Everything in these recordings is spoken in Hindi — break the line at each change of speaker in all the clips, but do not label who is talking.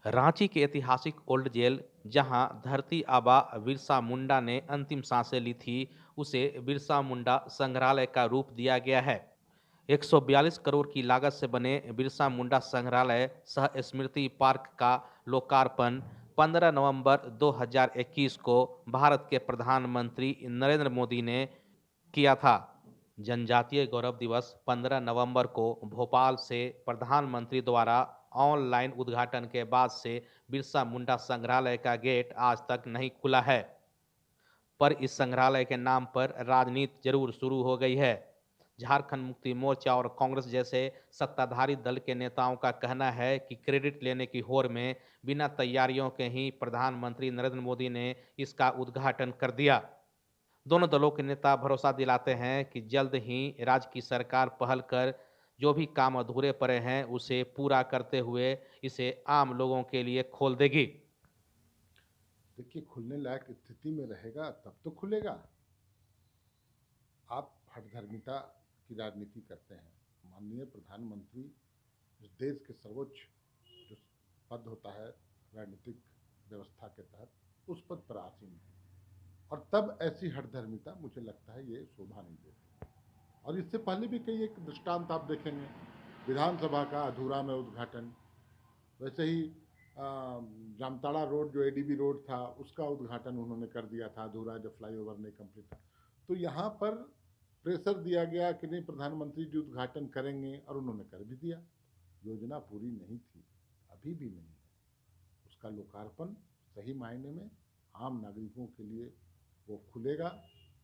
रांची के ऐतिहासिक ओल्ड जेल, जहां धरती आबा बिरसा मुंडा ने अंतिम सांसें ली थी, उसे बिरसा मुंडा संग्रहालय का रूप दिया गया है। 142 करोड़ की लागत से बने बिरसा मुंडा संग्रहालय सह स्मृति पार्क का लोकार्पण 15 नवंबर 2021 को भारत के प्रधानमंत्री नरेंद्र मोदी ने किया था। जनजातीय गौरव दिवस 15 नवंबर को भोपाल से प्रधानमंत्री द्वारा ऑनलाइन उद्घाटन के बाद से बिरसा मुंडा संग्रहालय का गेट आज तक नहीं खुला है। पर इस संग्रहालय के नाम पर राजनीति जरूर शुरू हो गई है। झारखंड मुक्ति मोर्चा और कांग्रेस जैसे सत्ताधारी दल के नेताओं का कहना है कि क्रेडिट लेने की होड़ में बिना तैयारियों के ही प्रधानमंत्री नरेंद्र मोदी ने इसका उद्घाटन कर दिया। दोनों दलों के नेता भरोसा दिलाते हैं कि जल्द ही राज्य की सरकार पहल कर जो भी काम अधूरे पड़े हैं उसे पूरा करते हुए इसे आम लोगों के लिए खोल देगी।
देखिए, खुलने लायक स्थिति में रहेगा तब तो खुलेगा। आप हठधर्मिता की राजनीति करते हैं। माननीय प्रधानमंत्री इस देश के सर्वोच्च जो पद होता है राजनीतिक व्यवस्था के तहत, उस पद पर आसीन है, और तब ऐसी हठधर्मिता मुझे लगता है ये शोभा नहीं देती। और इससे पहले भी कई एक दृष्टांत आप देखेंगे, विधानसभा का अधूरा में उद्घाटन, वैसे ही जामताड़ा रोड जो एडीबी रोड था उसका उद्घाटन उन्होंने कर दिया था अधूरा, जब फ्लाईओवर नहीं कंप्लीट था। तो यहाँ पर प्रेशर दिया गया कि नहीं, प्रधानमंत्री जी उद्घाटन करेंगे, और उन्होंने कर भी दिया। योजना पूरी नहीं थी, अभी भी नहीं है। उसका लोकार्पण सही मायने में आम नागरिकों के लिए वो खुलेगा,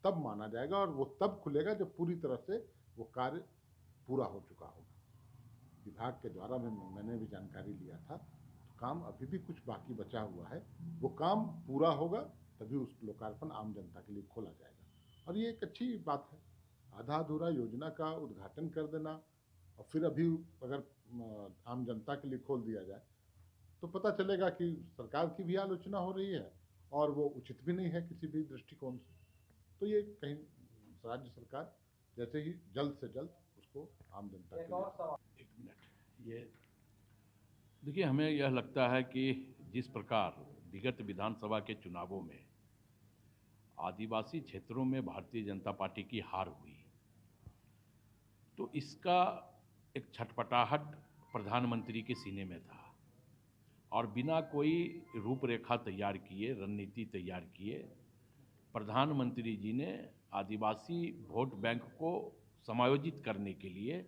तब माना जाएगा, और वो तब खुलेगा जब पूरी तरह से वो कार्य पूरा हो चुका होगा। विभाग के द्वारा मैंने भी जानकारी लिया था, तो काम अभी भी कुछ बाकी बचा हुआ है। वो काम पूरा होगा तभी उस लोकार्पण आम जनता के लिए खोला जाएगा, और ये एक अच्छी बात है। आधा अधूरा योजना का उद्घाटन कर देना और फिर अभी अगर आम जनता के लिए खोल दिया जाए तो पता चलेगा कि सरकार की भी आलोचना हो रही है और वो उचित भी नहीं है किसी भी दृष्टिकोण से। तो ये कहीं राज्य सरकार जैसे ही जल्द से जल्द उसको आम जनता के लिए।
एक मिनट, ये देखिए, हमें यह लगता है कि जिस प्रकार विगत विधानसभा के चुनावों में आदिवासी क्षेत्रों में भारतीय जनता पार्टी की हार हुई, तो इसका एक छटपटाहट प्रधानमंत्री के सीने में था, और बिना कोई रूपरेखा तैयार किए, रणनीति तैयार किए, प्रधानमंत्री जी ने आदिवासी वोट बैंक को समायोजित करने के लिए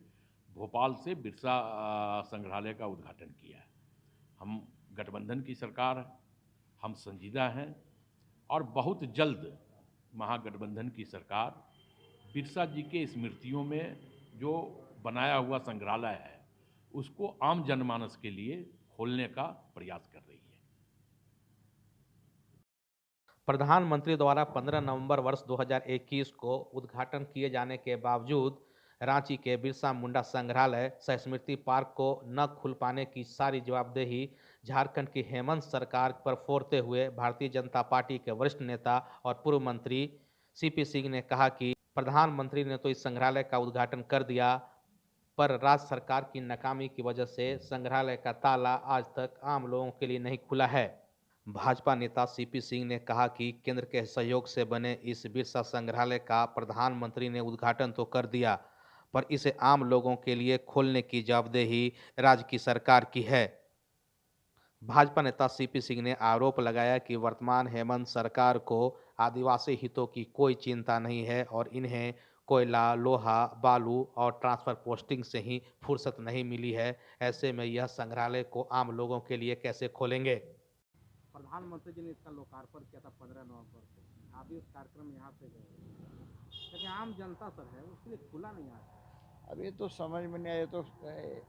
भोपाल से बिरसा संग्रहालय का उद्घाटन किया है। हम गठबंधन की सरकार है, हम संजीदा हैं, और बहुत जल्द महागठबंधन की सरकार बिरसा जी के स्मृतियों में जो बनाया हुआ संग्रहालय है उसको आम जनमानस के लिए खोलने का प्रयास कर रही है।
प्रधानमंत्री द्वारा 15 नवंबर वर्ष 2021 को उद्घाटन किए जाने के बावजूद रांची के बिरसा मुंडा संग्रहालय सह स्मृति पार्क को न खुल पाने की सारी जवाबदेही झारखंड की हेमंत सरकार पर फोड़ते हुए भारतीय जनता पार्टी के वरिष्ठ नेता और पूर्व मंत्री सीपी सिंह ने कहा कि प्रधानमंत्री ने तो इस संग्रहालय का उद्घाटन कर दिया, पर राज्य सरकार की नाकामी की वजह से संग्रहालय का ताला आज तक आम लोगों के लिए नहीं खुला है। भाजपा नेता सीपी सिंह ने कहा कि केंद्र के सहयोग से बने इस बिरसा संग्रहालय का प्रधानमंत्री ने उद्घाटन तो कर दिया, पर इसे आम लोगों के लिए खोलने की जवाबदेही राज्य की सरकार की है। भाजपा नेता सीपी सिंह ने आरोप लगाया कि वर्तमान हेमंत सरकार को आदिवासी हितों की कोई चिंता नहीं है और इन्हें कोयला, लोहा, बालू और ट्रांसफर पोस्टिंग से ही फुर्सत नहीं मिली है। ऐसे में यह संग्रहालय को आम लोगों के लिए कैसे खोलेंगे?
प्रधानमंत्री जी ने इसका लोकार्पण किया था 15 नवंबर को। आप भी उस कार्यक्रम में यहाँ पे गए, लेकिन आम जनता सर है उसके लिए खुला नहीं आता।
अब ये तो समझ में नहीं आया। तो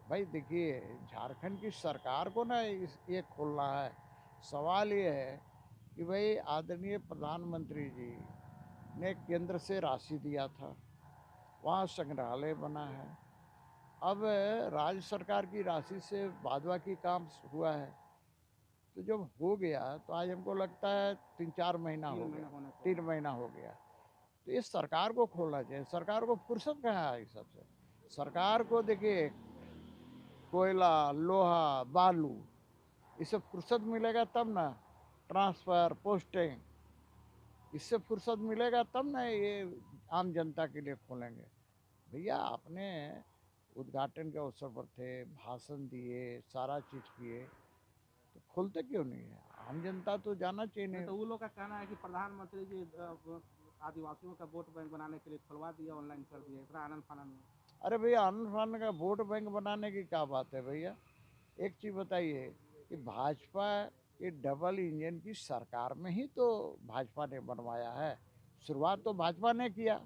भाई देखिए, झारखंड की सरकार को ना ये खोलना है। सवाल ये है कि भाई आदरणीय प्रधानमंत्री जी ने केंद्र से राशि दिया था, वहाँ संग्रहालय बना है। अब राज्य सरकार की राशि से बाद बाकी काम हुआ है, तो जब हो गया तो आज हमको लगता है 3-4 महीना हो गया, 3 महीना हो गया। तो इस सरकार को खोलना चाहिए। सरकार को फुर्सत कहाँ है इस सबसे? सरकार को देखिए, कोयला, लोहा, बालू, इससे फुर्सत मिलेगा तब ना, ट्रांसफ़र, पोस्टिंग, इससे फुर्सत मिलेगा तब ना ये आम जनता के लिए खोलेंगे। भैया आपने उद्घाटन के अवसर पर थे, भाषण दिए, सारा चीज़ किए, तो खोलते क्यों नहीं है? आम जनता तो जाना चाहिए।
नहीं
नहीं
तो वो लोग का कहना है कि प्रधानमंत्री जी आदिवासियों का वोट बैंक बनाने के लिए खुलवा दिया, ऑनलाइन कर दिया, इतना आनंद फानंद में।
अरे भैया आनंद फानंद का वोट बैंक बनाने की क्या बात है भैया? एक चीज़ बताइए कि भाजपा ये डबल इंजन की सरकार में ही तो भाजपा ने बनवाया है, शुरुआत तो भाजपा ने किया।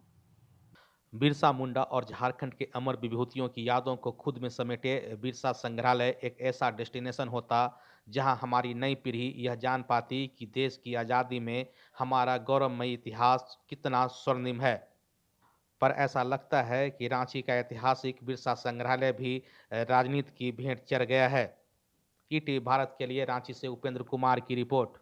बिरसा मुंडा और झारखंड के अमर विभूतियों की यादों को खुद में समेटे बिरसा संग्रहालय एक ऐसा डेस्टिनेशन होता जहां हमारी नई पीढ़ी यह जान पाती कि देश की आज़ादी में हमारा गौरवमयी इतिहास कितना स्वर्णिम है। पर ऐसा लगता है कि रांची का ऐतिहासिक बिरसा संग्रहालय भी राजनीति की भेंट चढ़ गया है। ईटी भारत के लिए रांची से उपेंद्र कुमार की रिपोर्ट।